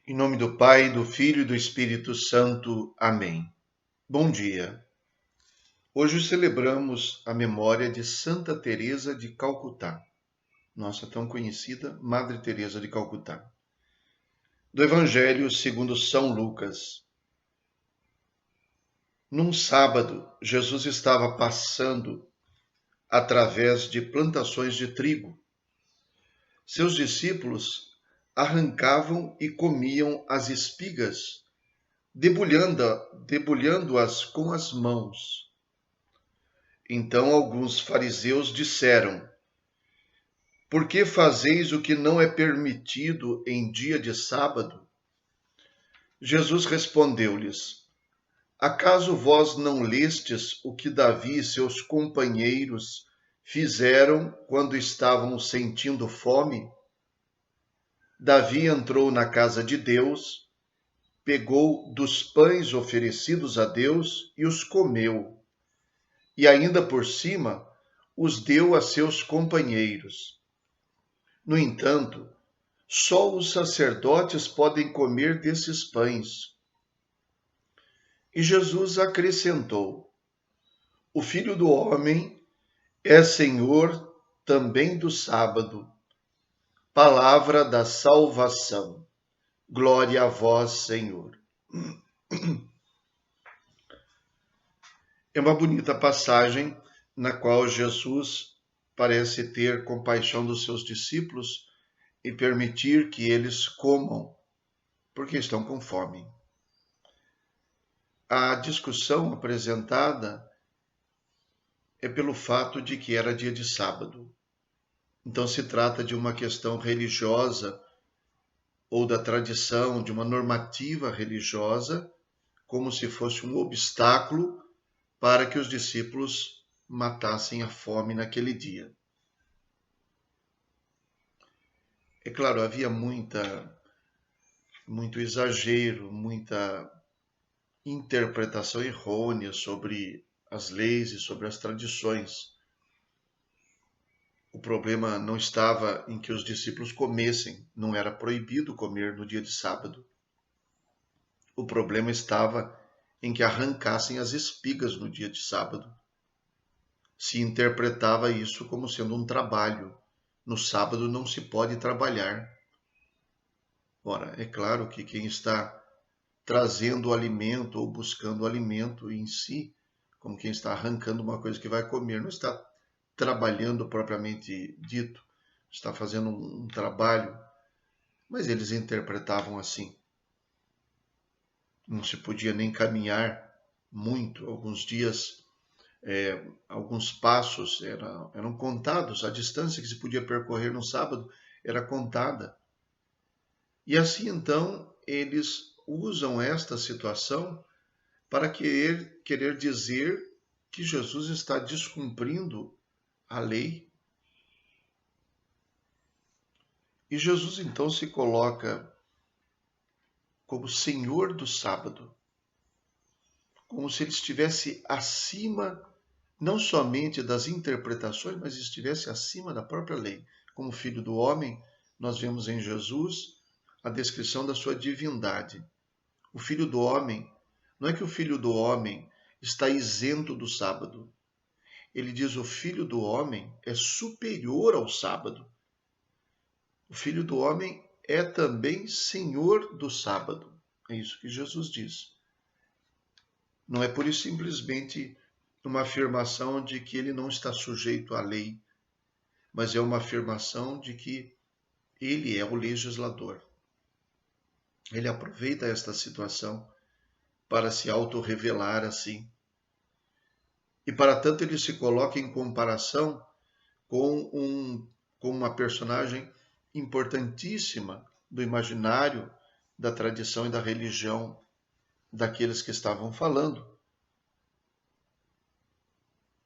Em nome do Pai, do Filho e do Espírito Santo. Amém. Bom dia. Hoje celebramos a memória de Santa Teresa de Calcutá, nossa tão conhecida Madre Teresa de Calcutá. Do Evangelho segundo São Lucas. Num sábado, Jesus estava passando através de plantações de trigo. Seus discípulos arrancavam e comiam as espigas, debulhando-as com as mãos. Então alguns fariseus disseram: Por que fazeis o que não é permitido em dia de sábado? Jesus respondeu-lhes: Acaso vós não lestes o que Davi e seus companheiros fizeram quando estavam sentindo fome? Davi entrou na casa de Deus, pegou dos pães oferecidos a Deus e os comeu, e ainda por cima os deu a seus companheiros. No entanto, só os sacerdotes podem comer desses pães. E Jesus acrescentou: O Filho do Homem é Senhor também do sábado. Palavra da salvação. Glória a vós, Senhor. É uma bonita passagem na qual Jesus parece ter compaixão dos seus discípulos e permitir que eles comam, porque estão com fome. A discussão apresentada é pelo fato de que era dia de sábado. Então se trata de uma questão religiosa ou da tradição, de uma normativa religiosa, como se fosse um obstáculo para que os discípulos matassem a fome naquele dia. É claro, havia muito exagero, muita interpretação errônea sobre as leis e sobre as tradições. O problema não estava em que os discípulos comessem, não era proibido comer no dia de sábado. O problema estava em que arrancassem as espigas no dia de sábado. Se interpretava isso como sendo um trabalho. No sábado não se pode trabalhar. Ora, é claro que quem está trazendo o alimento ou buscando o alimento em si, como quem está arrancando uma coisa que vai comer, não está trabalhando propriamente dito, está fazendo um trabalho, mas eles interpretavam assim. Não se podia nem caminhar muito, alguns dias, alguns passos eram contados, a distância que se podia percorrer no sábado era contada. E assim então eles usam esta situação para querer dizer que Jesus está descumprindo a lei. E Jesus então se coloca como Senhor do sábado, como se ele estivesse acima não somente das interpretações, mas estivesse acima da própria lei. Como Filho do Homem, nós vemos em Jesus a descrição da sua divindade. O Filho do Homem, não é que o Filho do Homem está isento do sábado. Ele diz: o Filho do Homem é superior ao sábado. O Filho do Homem é também Senhor do sábado. É isso que Jesus diz. Não é por isso simplesmente uma afirmação de que ele não está sujeito à lei, mas é uma afirmação de que ele é o legislador. Ele aproveita esta situação para se autorrevelar assim. E para tanto ele se coloca em comparação com uma personagem importantíssima do imaginário, da tradição e da religião daqueles que estavam falando,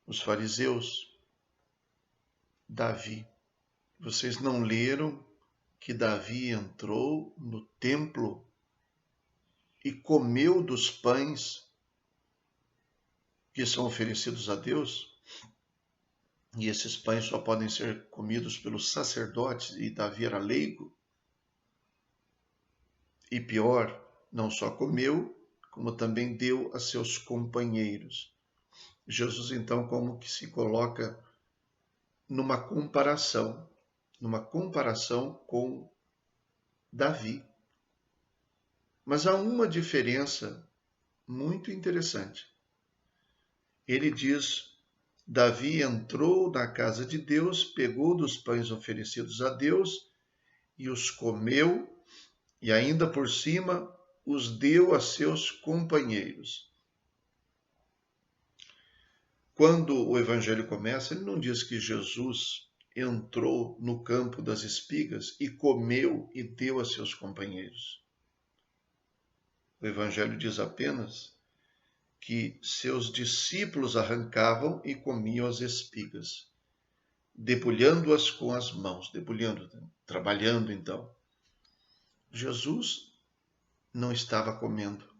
os fariseus. Davi. Vocês não leram que Davi entrou no templo e comeu dos pães que são oferecidos a Deus? E esses pães só podem ser comidos pelos sacerdotes, e Davi era leigo? E pior, não só comeu, como também deu a seus companheiros. Jesus, então, como que se coloca numa comparação com Davi. Mas há uma diferença muito interessante. Ele diz: Davi entrou na casa de Deus, pegou dos pães oferecidos a Deus e os comeu, e ainda por cima os deu a seus companheiros. Quando o evangelho começa, ele não diz que Jesus entrou no campo das espigas e comeu e deu a seus companheiros. O evangelho diz apenas que seus discípulos arrancavam e comiam as espigas, debulhando-as com as mãos, trabalhando então. Jesus não estava comendo.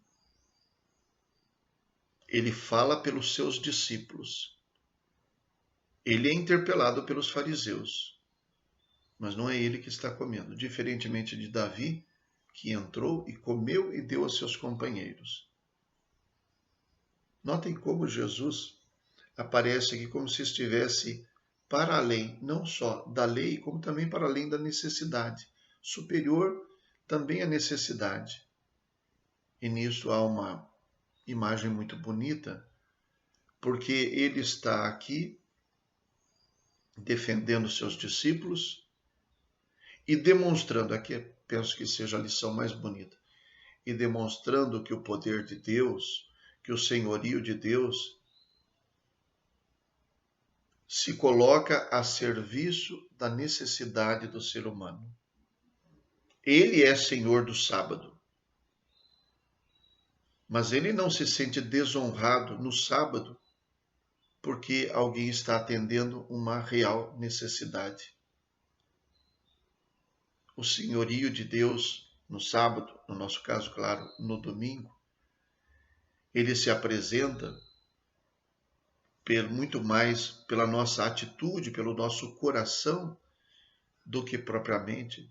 Ele fala pelos seus discípulos. Ele é interpelado pelos fariseus, mas não é ele que está comendo, diferentemente de Davi, que entrou e comeu e deu a seus companheiros. Notem como Jesus aparece aqui como se estivesse para além, não só da lei, como também para além da necessidade, superior também à necessidade. E nisso há uma imagem muito bonita, porque ele está aqui defendendo seus discípulos e demonstrando, aqui penso que seja a lição mais bonita, e demonstrando que o poder de Deus, que o senhorio de Deus se coloca a serviço da necessidade do ser humano. Ele é Senhor do sábado, mas ele não se sente desonrado no sábado porque alguém está atendendo uma real necessidade. O senhorio de Deus no sábado, no nosso caso, claro, no domingo, ele se apresenta muito mais pela nossa atitude, pelo nosso coração, do que propriamente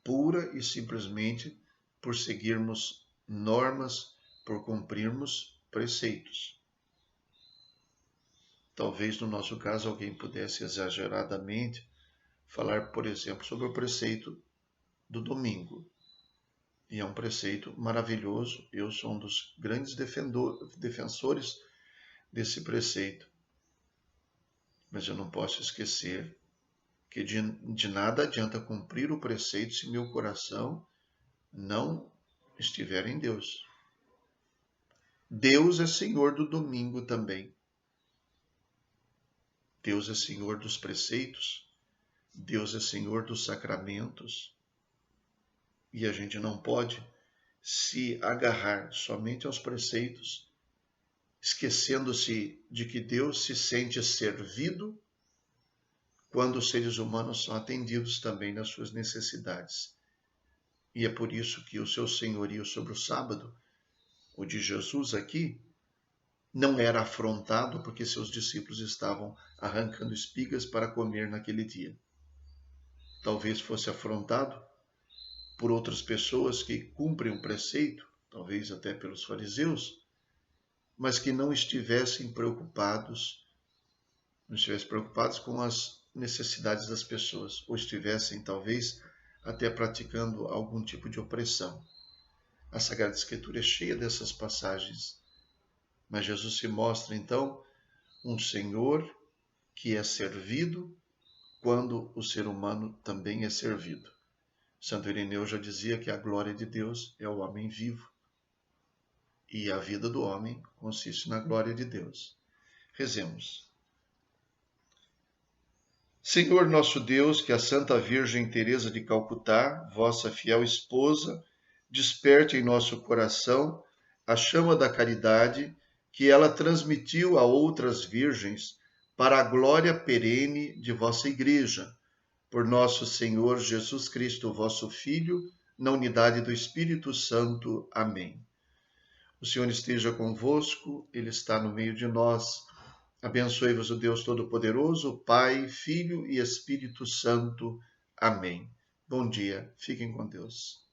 pura e simplesmente por seguirmos normas, por cumprirmos preceitos. Talvez no nosso caso alguém pudesse exageradamente falar, por exemplo, sobre o preceito do domingo. E é um preceito maravilhoso. Eu sou um dos grandes defensores desse preceito. Mas eu não posso esquecer que de nada adianta cumprir o preceito se meu coração não estiver em Deus. Deus é Senhor do domingo também. Deus é Senhor dos preceitos. Deus é Senhor dos sacramentos. E a gente não pode se agarrar somente aos preceitos, esquecendo-se de que Deus se sente servido quando os seres humanos são atendidos também nas suas necessidades. E é por isso que o seu senhorio sobre o sábado, o de Jesus aqui, não era afrontado porque seus discípulos estavam arrancando espigas para comer naquele dia. Talvez fosse afrontado por outras pessoas que cumprem um preceito, talvez até pelos fariseus, mas que não estivessem preocupados com as necessidades das pessoas, ou estivessem talvez até praticando algum tipo de opressão. A Sagrada Escritura é cheia dessas passagens, mas Jesus se mostra então um Senhor que é servido quando o ser humano também é servido. Santo Irineu já dizia que a glória de Deus é o homem vivo e a vida do homem consiste na glória de Deus. Rezemos. Senhor nosso Deus, que a Santa Virgem Teresa de Calcutá, vossa fiel esposa, desperte em nosso coração a chama da caridade que ela transmitiu a outras virgens para a glória perene de vossa Igreja. Por nosso Senhor Jesus Cristo, vosso Filho, na unidade do Espírito Santo. Amém. O Senhor esteja convosco, Ele está no meio de nós. Abençoe-vos o Deus Todo-Poderoso, Pai, Filho e Espírito Santo. Amém. Bom dia, fiquem com Deus.